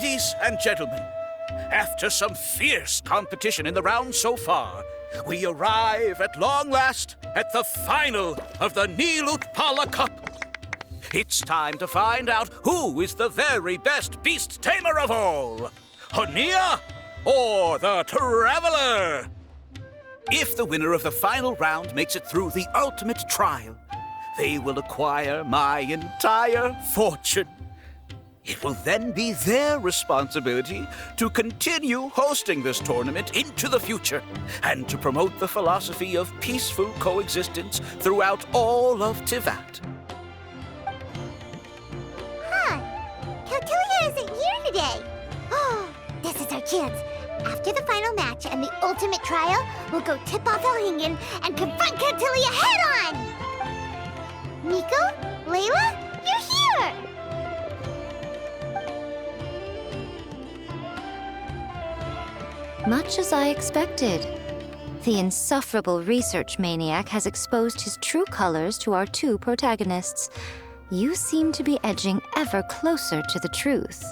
Ladies and gentlemen, after some fierce competition in the round so far, we arrive at long last at the final of the Nilutpala Cup. It's time to find out who is the very best beast tamer of all, Hania or the Traveler. If the winner of the final round makes it through the ultimate trial, they will acquire my entire fortune. It will then be their responsibility to continue hosting this tournament into the future and to promote the philosophy of peaceful coexistence throughout all of Tivat. Kautilya isn't here today. Oh, this is our chance. After the final match and the ultimate trial, we'll go tip off Elhingen and confront Kautilya head-on! Nico? Layla? You're here! Much as I expected. The insufferable research maniac has exposed his true colors to our two protagonists. You seem to be edging ever closer to the truth.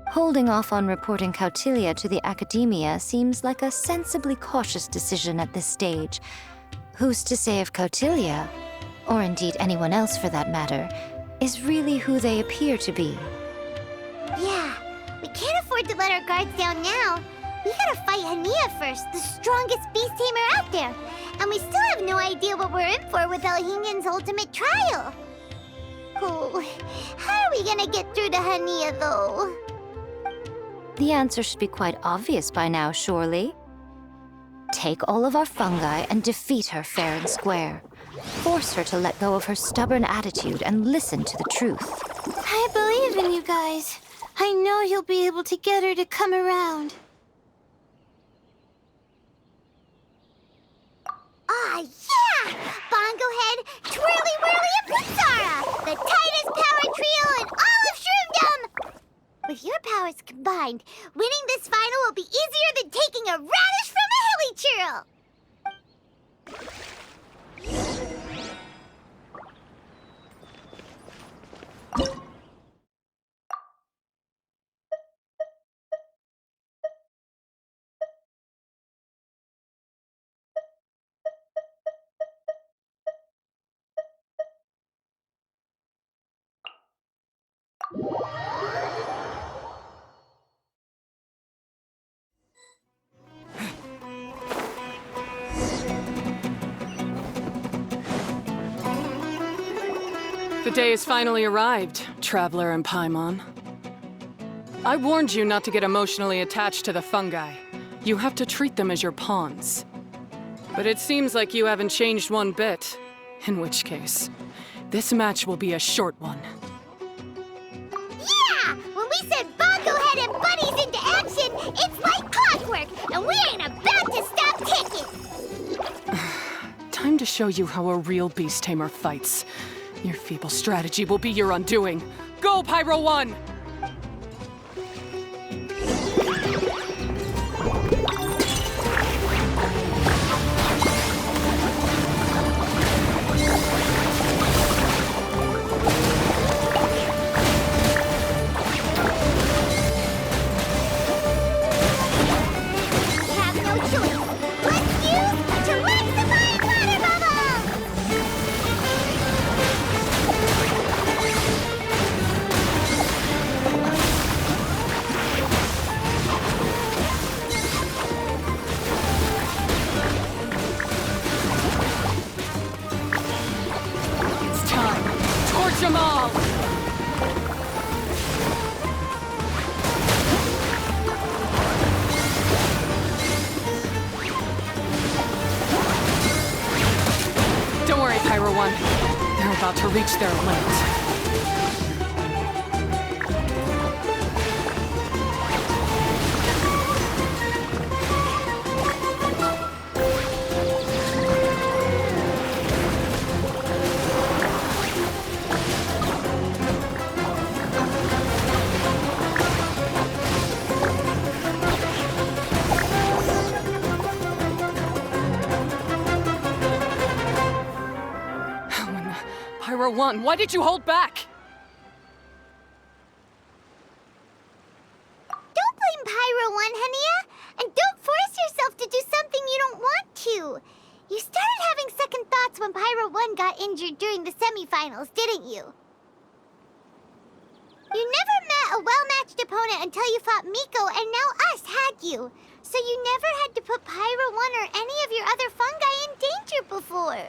Holding off on reporting Kautilya to the Academia seems like a sensibly cautious decision at this stage. Who's to say if Kautilya, or indeed anyone else for that matter, is really who they appear to be? Yeah, we can't afford to let our guards down now. We gotta fight Hania first, the strongest beast tamer out there. And we still have no idea what we're in for with Elhingen's ultimate trial. Oh, how are we gonna get through to Hania, though? The answer should be quite obvious by now, surely. Take all of our fungi and defeat her fair and square. Force her to let go of her stubborn attitude and listen to the truth. I believe in you guys. I know you'll be able to get her to come around. Ah, yeah! Bongo Head, Twirly Whirly, and Pizarra! The tightest power trio in all of Shroomdom! With your powers combined, winning this final will be easier than taking a radish from a hilly churl! The day has finally arrived, Traveler and Paimon. I warned you not to get emotionally attached to the fungi. You have to treat them as your pawns. But it seems like you haven't changed one bit. In which case, this match will be a short one. Yeah! When we send Bongo Head and Bunnies into action, it's like clockwork, and we ain't about to stop ticking! Time to show you how a real beast tamer fights. Your feeble strategy will be your undoing. Go, Pyro 1! Have no choice. Let's use Terrestrial Water Bubble! It's time. Torch them all! Don't worry, Pyro 1. They're about to reach their limit. Pyro 1, why did you hold back? when Pyro 1 got injured during the semifinals, didn't you? You never met a well-matched opponent until you fought Miko, and now us had you. So you never had to put Pyro 1 or any of your other fungi in danger before.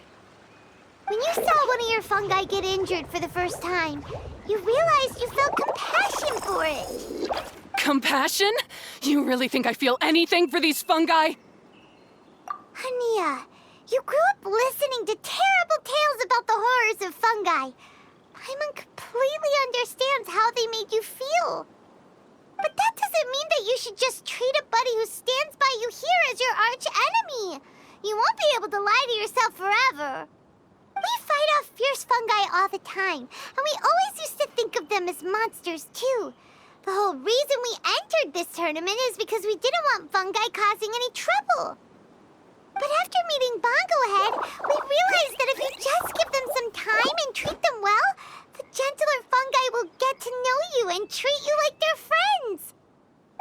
When you saw one of your fungi get injured for the first time, you realized you felt compassion for it. Compassion? You really think I feel anything for these fungi? Hania, you grew up listening to terrible tales about the horrors of fungi. Paimon completely understands how they made you feel. But that doesn't mean that you should just treat a buddy who stands by you here as your arch enemy. You won't be able to lie to yourself forever. We fight off fierce fungi all the time, and we always used to think of them as monsters too. The whole reason we entered this tournament is because we didn't want fungi causing any trouble. But after meeting Bongo Head, we realized that if you just give them some time and treat them well, the gentler fungi will get to know you and treat you like they're friends.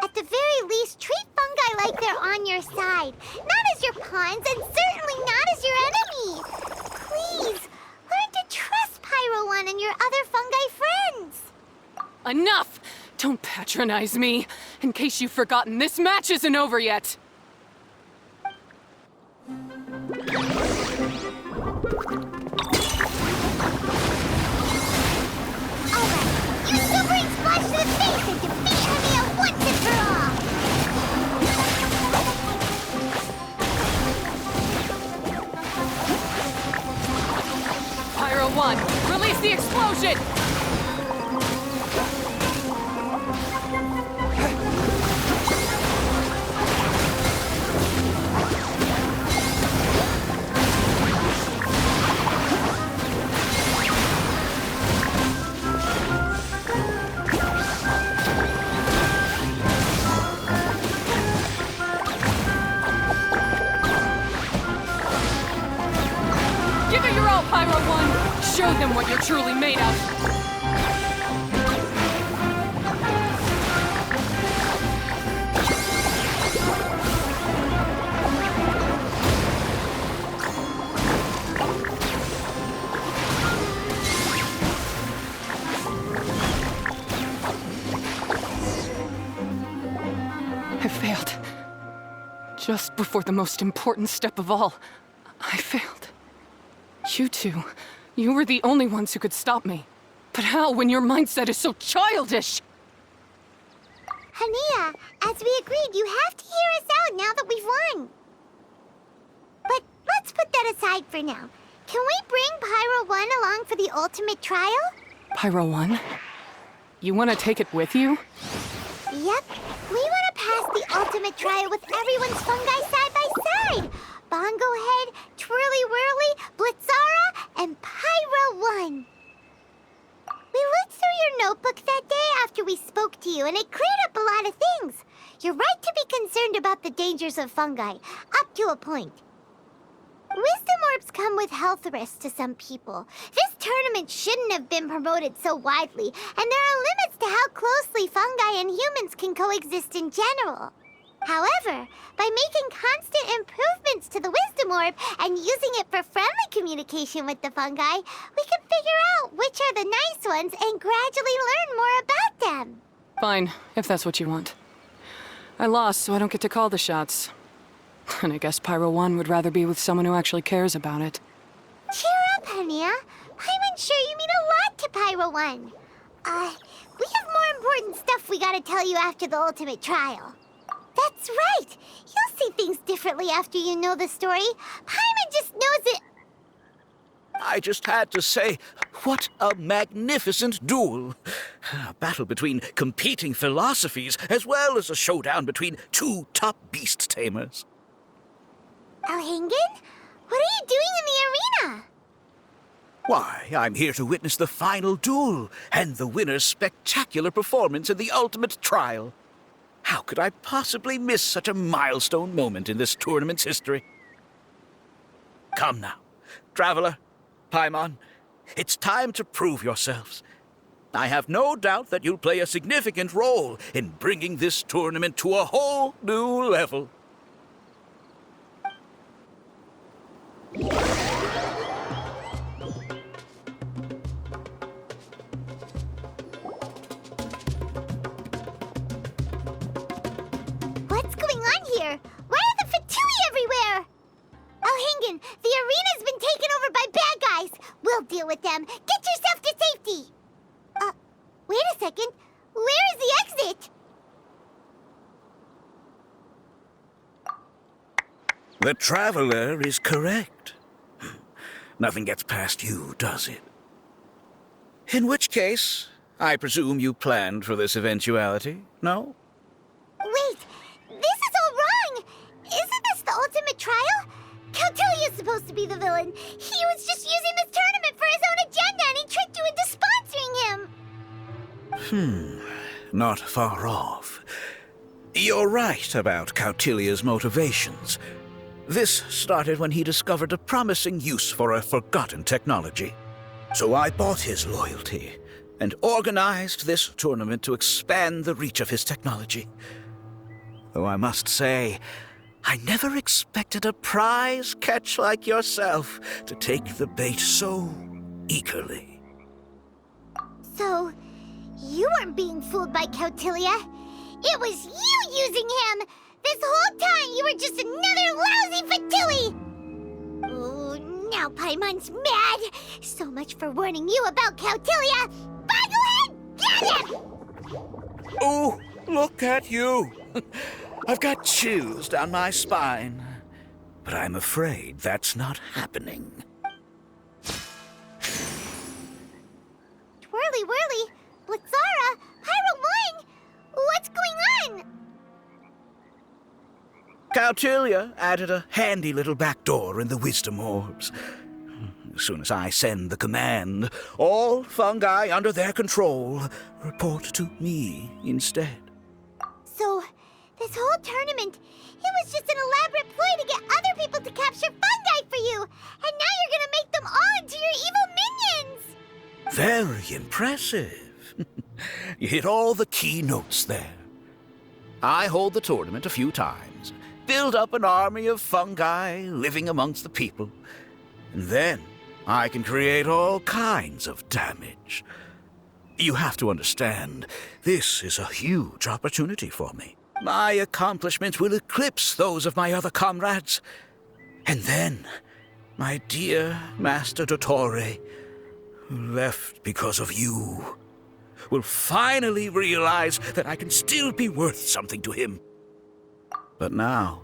At the very least, treat fungi like they're on your side, not as your pawns and certainly not as your enemy. Please, learn to trust Pyro 1 and your other fungi friends. Enough! Don't patronize me. In case you've forgotten, this match isn't over yet. Alright, use Silvering Splash to the face and defeat Hania once and for all! Pyro 1, release the explosion! Give it your all, Pyro 1! Show them what you're truly made of! I failed. Just before the most important step of all, I failed. You two, you were the only ones who could stop me. But how when your mindset is so childish? Hania, as we agreed, you have to hear us out now that we've won. But let's put that aside for now. Can we bring Pyro 1 along for the ultimate trial? Pyro 1? You want to take it with you? Yep. We want to pass the ultimate trial with everyone's fungi side by side. Bongo Head, Twirly Whirly, Blitzara, and Pyro 1. We looked through your notebook that day after we spoke to you, and it cleared up a lot of things. You're right to be concerned about the dangers of fungi, up to a point. Wisdom orbs come with health risks to some people. This tournament shouldn't have been promoted so widely, and there are limits to how closely fungi and humans can coexist in general. However, by making constant improvements to the Wisdom Orb and using it for friendly communication with the fungi, we can figure out which are the nice ones and gradually learn more about them. Fine, if that's what you want. I lost, so I don't get to call the shots. And I guess Pyro 1 would rather be with someone who actually cares about it. Cheer up, Hania. I'm sure you mean a lot to Pyro 1. We have more important stuff we gotta tell you after the ultimate trial. That's right! You'll see things differently after you know the story. Paimon just knows it. I just had to say, what a magnificent duel. A battle between competing philosophies, as well as a showdown between two top beast tamers. Elhingen? What are you doing in the arena? Why, I'm here to witness the final duel and the winner's spectacular performance in the ultimate trial. How could I possibly miss such a milestone moment in this tournament's history? Come now, Traveler, Paimon, it's time to prove yourselves. I have no doubt that you'll play a significant role in bringing this tournament to a whole new level. here? Why are the Fatui everywhere? Elhingen, the arena's been taken over by bad guys. We'll deal with them. Get yourself to safety. Wait a second. Where is the exit? The Traveler is correct. Nothing gets past you, does it? In which case, I presume you planned for this eventuality, no? Wait, this is all wrong. Isn't this the ultimate trial? Cautilia's supposed to be the villain. He was just using this tournament for his own agenda and he tricked you into sponsoring him. Not far off. You're right about Cautilia's motivations. This started when he discovered a promising use for a forgotten technology. So I bought his loyalty and organized this tournament to expand the reach of his technology. Though I must say, I never expected a prize catch like yourself to take the bait so eagerly. So, you weren't being fooled by Cautilia. It was you using him! This whole time you were just another lousy Fatui! Oh, now Paimon's mad! So much for warning you about Cautilia! Bogglehead, get him! Oh, look at you! I've got chills down my spine. But I'm afraid that's not happening. Twirly whirly, Blitzara, Pyro 1! What's going on? Cautilia added a handy little backdoor in the wisdom orbs. As soon as I send the command, all fungi under their control report to me instead. So, this whole tournament, it was just an elaborate ploy to get other people to capture fungi for you! And now you're gonna make them all into your evil minions! Very impressive. You hit all the key notes there. I hold the tournament a few times, build up an army of fungi living amongst the people, and then I can create all kinds of damage. You have to understand, this is a huge opportunity for me. My accomplishments will eclipse those of my other comrades. And then, my dear Master Dottore, who left because of you, will finally realize that I can still be worth something to him. But now,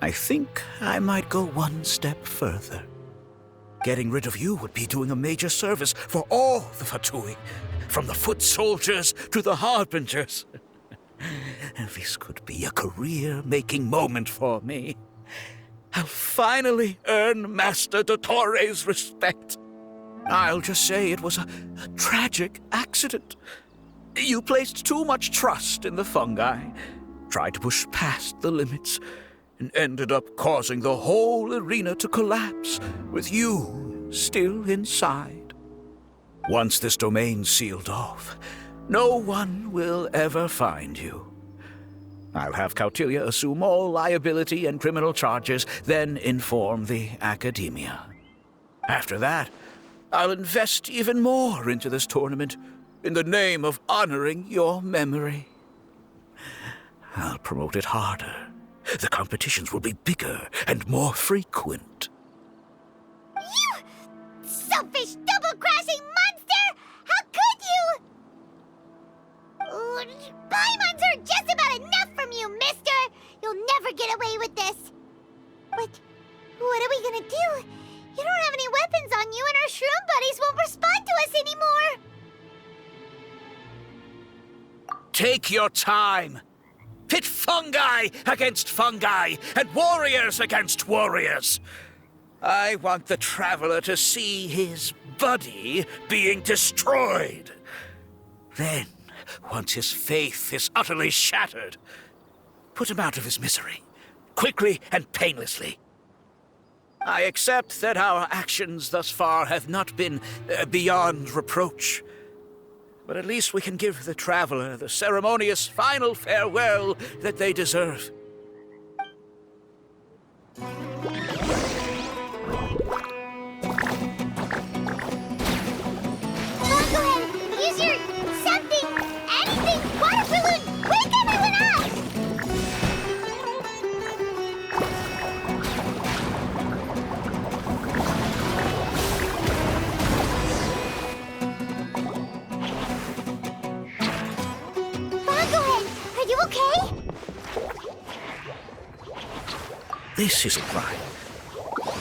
I think I might go one step further. Getting rid of you would be doing a major service for all the Fatui, from the foot soldiers to the harbingers. This could be a career-making moment for me. I'll finally earn Master Dottore's respect. I'll just say it was a tragic accident. You placed too much trust in the fungi, tried to push past the limits, and ended up causing the whole arena to collapse, with you still inside. Once this domain's sealed off, no one will ever find you. I'll have Cautilia assume all liability and criminal charges, then inform the Academia. After that, I'll invest even more into this tournament in the name of honoring your memory. I'll promote it harder. The competitions will be bigger and more frequent. You selfish, double-crashing monster! How could you? Paimon's heard just about enough from you, mister! You'll never get away with this! But what are we gonna do? You don't have any weapons on you and our shroom buddies won't respond to us anymore! Take your time. Pit fungi against fungi and warriors against warriors. I want the Traveler to see his buddy being destroyed. Then, once his faith is utterly shattered, put him out of his misery, quickly and painlessly. I accept that our actions thus far have not been beyond reproach. But at least we can give the Traveler the ceremonious final farewell that they deserve. Go ahead, use your something, anything, water balloon! Wake everyone up! this isn't right.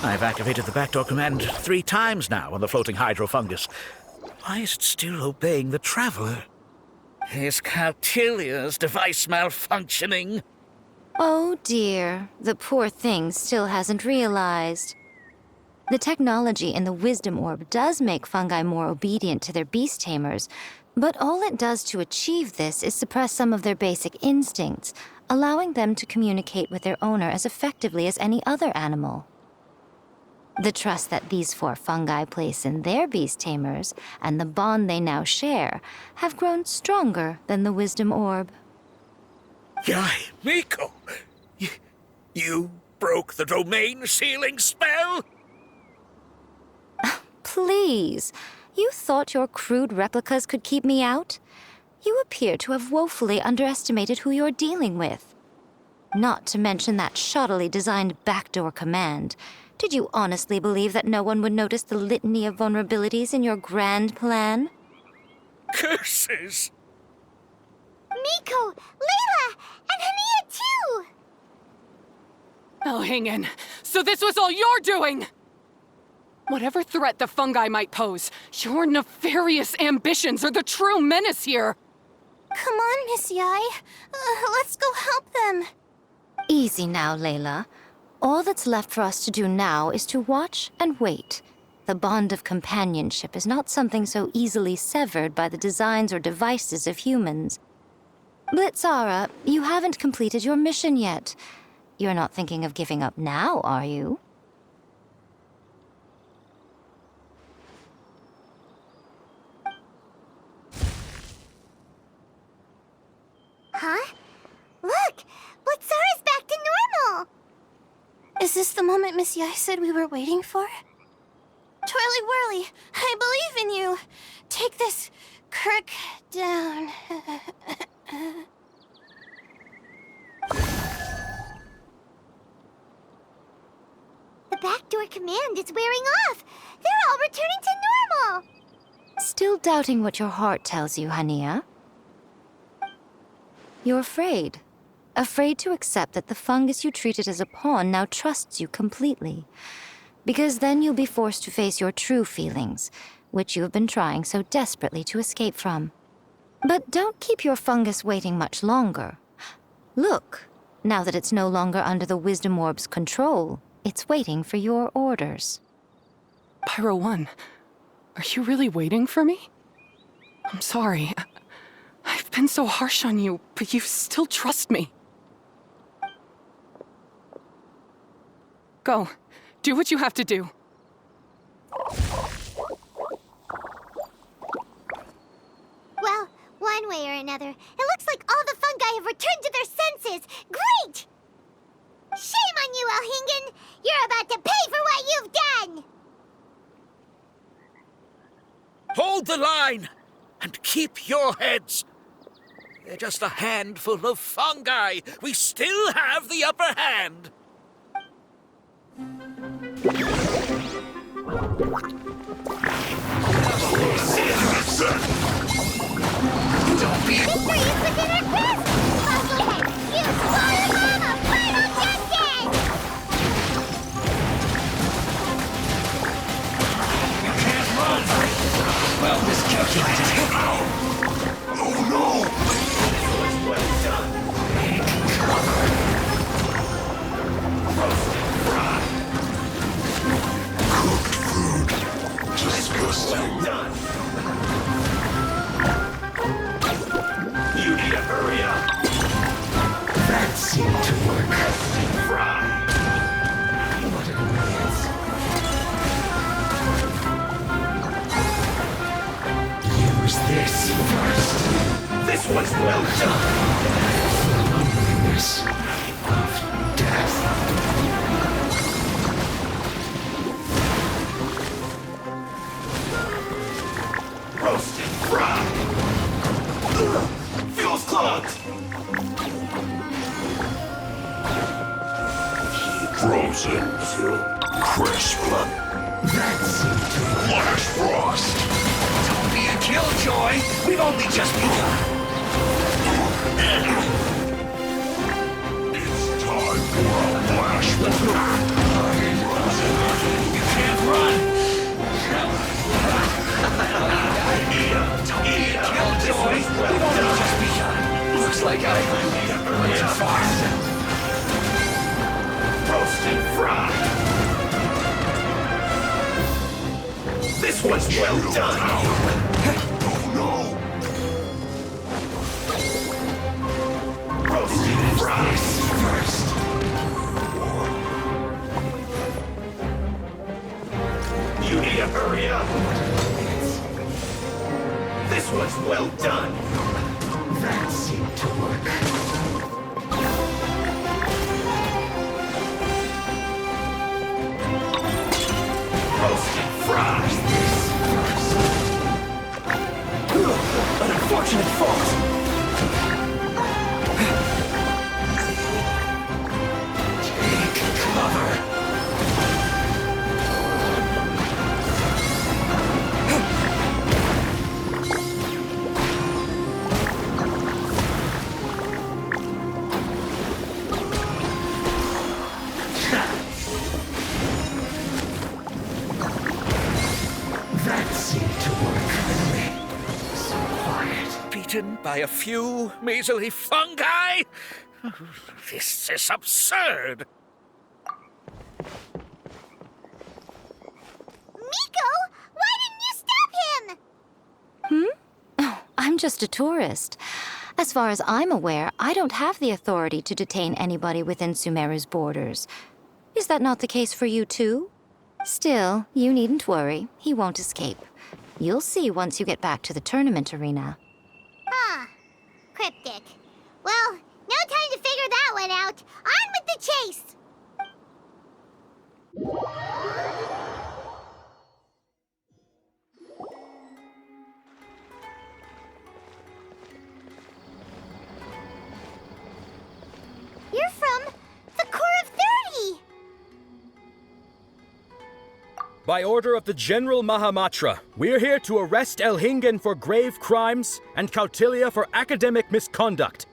I've activated the backdoor command 3 times now on the floating hydrofungus. Why is it still obeying the traveler? Is Cautilia's device malfunctioning? Oh dear, the poor thing still hasn't realized. The technology in the Wisdom Orb does make fungi more obedient to their beast tamers, but all it does to achieve this is suppress some of their basic instincts, allowing them to communicate with their owner as effectively as any other animal. The trust that these 4 fungi place in their beast tamers, and the bond they now share, have grown stronger than the Wisdom Orb. Yai, Miko! You broke the domain sealing spell? Please, you thought your crude replicas could keep me out? You appear to have woefully underestimated who you're dealing with. Not to mention that shoddily designed backdoor command. Did you honestly believe that no one would notice the litany of vulnerabilities in your grand plan? Curses! Miko, Layla, and Hania too! Elhingen, so this was all you're doing! Whatever threat the fungi might pose, your nefarious ambitions are the true menace here! Come on, Miss Yai. Let's go help them. Easy now, Layla. All that's left for us to do now is to watch and wait. The bond of companionship is not something so easily severed by the designs or devices of humans. Blitzara, you haven't completed your mission yet. You're not thinking of giving up now, are you? Huh? Look! Blitzara's back to normal! Is this the moment Miss Yai said we were waiting for? Twirly Whirly, I believe in you! Take this crook down. The backdoor command is wearing off! They're all returning to normal! Still doubting what your heart tells you, Hania? You're afraid. Afraid to accept that the fungus you treated as a pawn now trusts you completely. Because then you'll be forced to face your true feelings, which you have been trying so desperately to escape from. But don't keep your fungus waiting much longer. Look, now that it's no longer under the Wisdom Orb's control, it's waiting for your orders. Pyro 1, are you really waiting for me? I'm sorry. I've been so harsh on you, but you still trust me. Go. Do what you have to do. Well, one way or another, it looks like all the fungi have returned to their senses. Great! Shame on you, Elhingen! You're about to pay for what you've done! Hold the line! And keep your heads! They're just a handful of fungi. We still have the upper hand. Victory is within our grasp! Puzzlehead, use Water Mama Final Justice! Well, miscalculated. Oh no! Cooked food. Disgusting. You need to hurry up. That seemed to work. Fry. What an annoyance. Use this first. This one's well done. Loneliness of death. Roasted fry. Fuel's clogged. Frozen to crisp. That's flash frost. Don't be a killjoy. We've only just begun. It's time for a blast. crush the path. You can't run. This was well done. Just begun. Looks like I'm too fast. Roast and fry. This was well done. Oh no. Roast and fry first. You need to hurry up. This was well done. That seemed to work. Roast and fry this first. An unfortunate fault. Take cover. That seemed to work. So quiet. Beaten by a few measly fungi? This is absurd. Miko, why didn't you stop him? I'm just a tourist. As far as I'm aware, I don't have the authority to detain anybody within Sumeru's borders. Is that not the case for you too? Still, you needn't worry. He won't escape. You'll see once you get back to the tournament arena. Huh. Cryptic. Well, no time to figure that one out. On with the chase! You're from the Core of 30! By order of the General Mahamatra, we're here to arrest Elhingen for grave crimes and Kautilya for academic misconduct.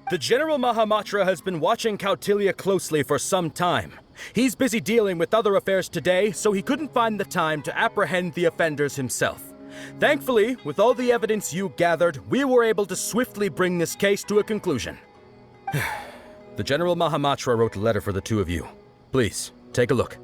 The General Mahamatra has been watching Kautilya closely for some time. He's busy dealing with other affairs today, so he couldn't find the time to apprehend the offenders himself. Thankfully, with all the evidence you gathered, we were able to swiftly bring this case to a conclusion. The General Mahamatra wrote a letter for the two of you. Please, take a look.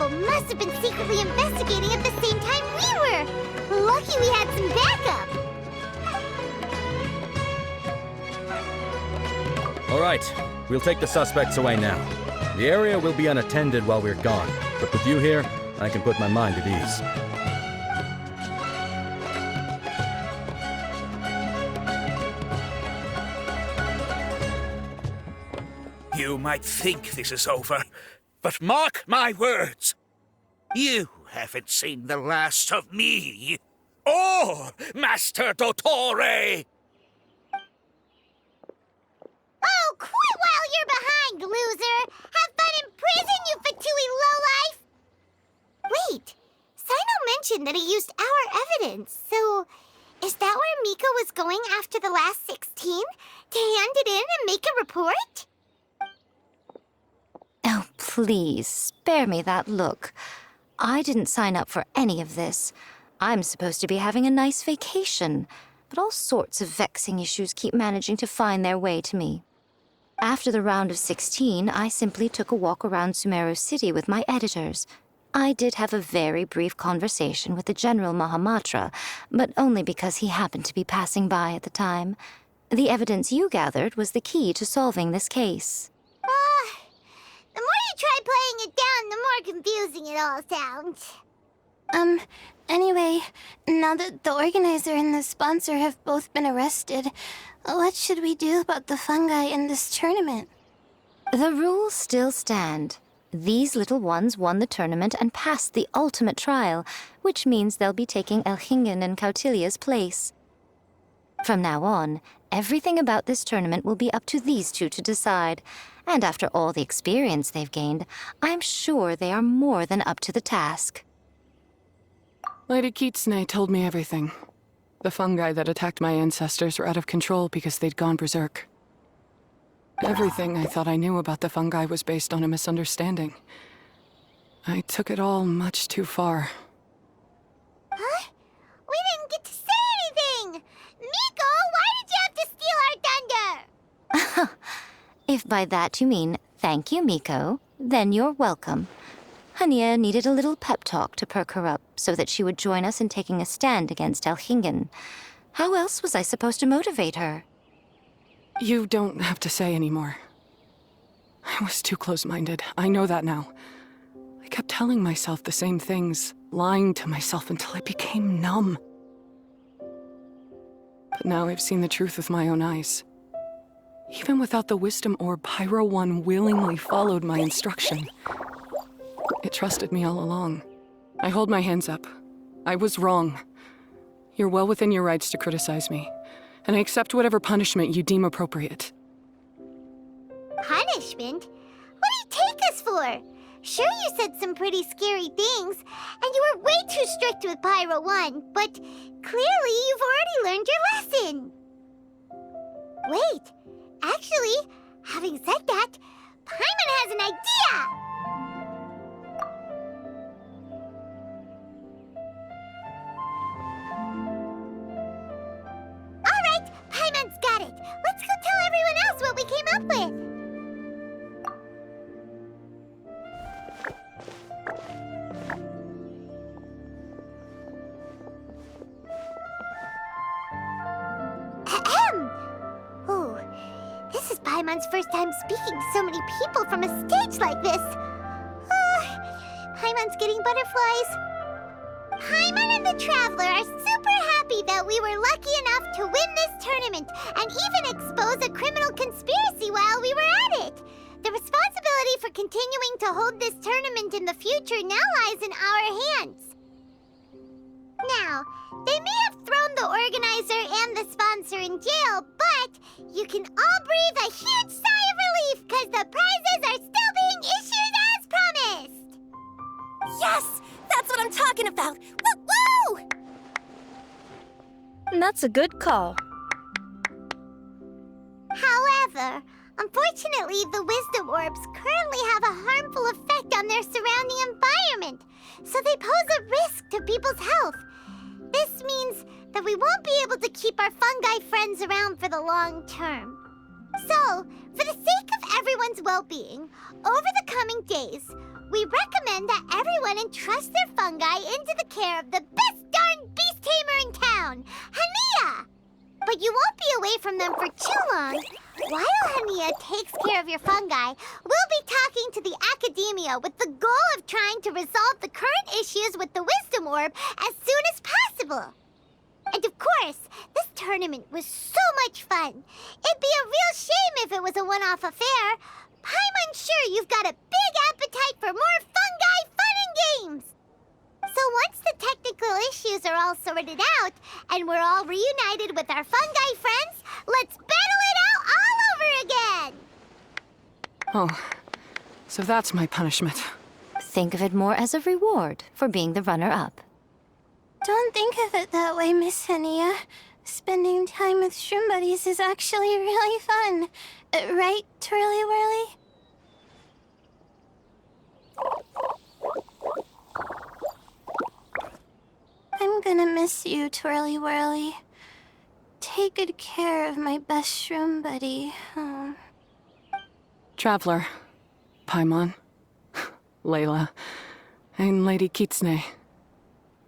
must have been secretly investigating at the same time we were. Lucky we had some backup. All right, we'll take the suspects away now. The area will be unattended while we're gone, but with you here, I can put my mind at ease. You might think this is over, but mark my words. You haven't seen the last of me, or Master Dottore. you're behind, loser! Have fun in prison, you fatui lowlife! Wait, Sino mentioned that he used our evidence, so is that where Miko was going after the last 16? To hand it in and make a report? Oh, please, spare me that look. I didn't sign up for any of this. I'm supposed to be having a nice vacation, but all sorts of vexing issues keep managing to find their way to me. After the round of 16, I simply took a walk around Sumeru City with my editors. I did have a very brief conversation with the General Mahamatra, but only because he happened to be passing by at the time. The evidence you gathered was the key to solving this case. The more you try playing it down, the more confusing it all sounds. Anyway, now that the organizer and the sponsor have both been arrested, what should we do about the fungi in this tournament? The rules still stand. These little ones won the tournament and passed the ultimate trial, which means they'll be taking Elhingen and Cautilia's place. From now on, everything about this tournament will be up to these two to decide, and after all the experience they've gained, I'm sure they are more than up to the task. Lady Kitsune told me everything. The fungi that attacked my ancestors were out of control because they'd gone berserk. Everything I thought I knew about the fungi was based on a misunderstanding. I took it all much too far. Huh? We didn't get to say anything! Miko, why did you have to steal our thunder? If by that you mean thank you, Miko, then you're welcome. Hania needed a little pep talk to perk her up so that she would join us in taking a stand against Elhingen. How else was I supposed to motivate her? You don't have to say anymore. I was too close-minded. I know that now. I kept telling myself the same things, lying to myself until I became numb. But now I've seen the truth with my own eyes. Even without the wisdom orb, Pyro 1 willingly followed my instruction. It trusted me all along. I hold my hands up. I was wrong. You're well within your rights to criticize me, and I accept whatever punishment you deem appropriate. Punishment? What do you take us for? Sure, you said some pretty scary things, and you were way too strict with Pyro 1, but clearly you've already learned your lesson. Wait, actually, having said that, Paimon has an idea! Alright, Paimon's got it. Let's go tell everyone else what we came up with. Ahem! Oh, this is Paimon's first time speaking to so many people from a stage like this. Paimon's getting butterflies. Paimon and the Traveler are super happy that we were lucky enough to win this tournament and even expose a criminal conspiracy while we were at it. The responsibility for continuing to hold this tournament in the future now lies in our hands. Now, they may have thrown the organizer and the sponsor in jail, but you can all breathe a huge sigh of relief because the prizes are still being issued as promised! Yes! That's what I'm talking about! Woo! That's a good call. However, unfortunately, the wisdom orbs currently have a harmful effect on their surrounding environment, so they pose a risk to people's health. This means that we won't be able to keep our fungi friends around for the long term. So, for the sake of everyone's well-being, over the coming days, we recommend that everyone entrust their fungi into the care of the best darn beast tamer in town, Hania! But you won't be away from them for too long. While Hania takes care of your fungi, we'll be talking to the academia with the goal of trying to resolve the current issues with the wisdom orb as soon as possible. And of course, this tournament was so much fun. It'd be a real shame if it was a one-off affair. I'm unsure you've got a big appetite for more fungi fun and games. So once the technical issues are all sorted out, and we're all reunited with our fungi friends, let's battle it out all over again! Oh, so that's my punishment. Think of it more as a reward for being the runner-up. Don't think of it that way, Miss Hania. Spending time with shroom buddies is actually really fun. Right, Twirly Whirly? I'm gonna miss you, Twirly Whirly. Take good care of my best shroom buddy. Oh. Traveler, Paimon, Layla, and Lady Kitsune.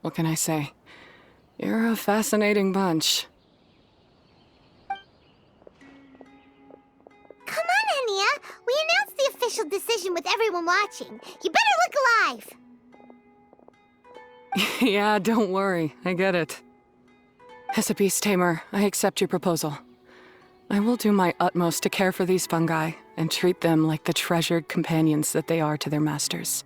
What can I say? You're a fascinating bunch. Come on, Hania. We announced the official decision with everyone watching. You better look alive. Yeah, don't worry. I get it. As a beast tamer, I accept your proposal. I will do my utmost to care for these fungi and treat them like the treasured companions that they are to their masters.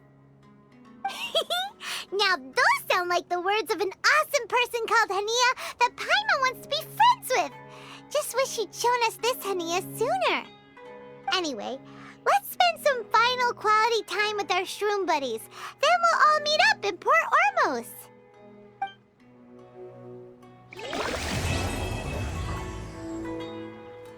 Now those sound like the words of an awesome person called Hania that Paimon wants to be friends with. Just wish she'd shown us this Hania sooner. Anyway, let's spend some final quality time with our shroom buddies. Then we'll all meet up in Port Ormos.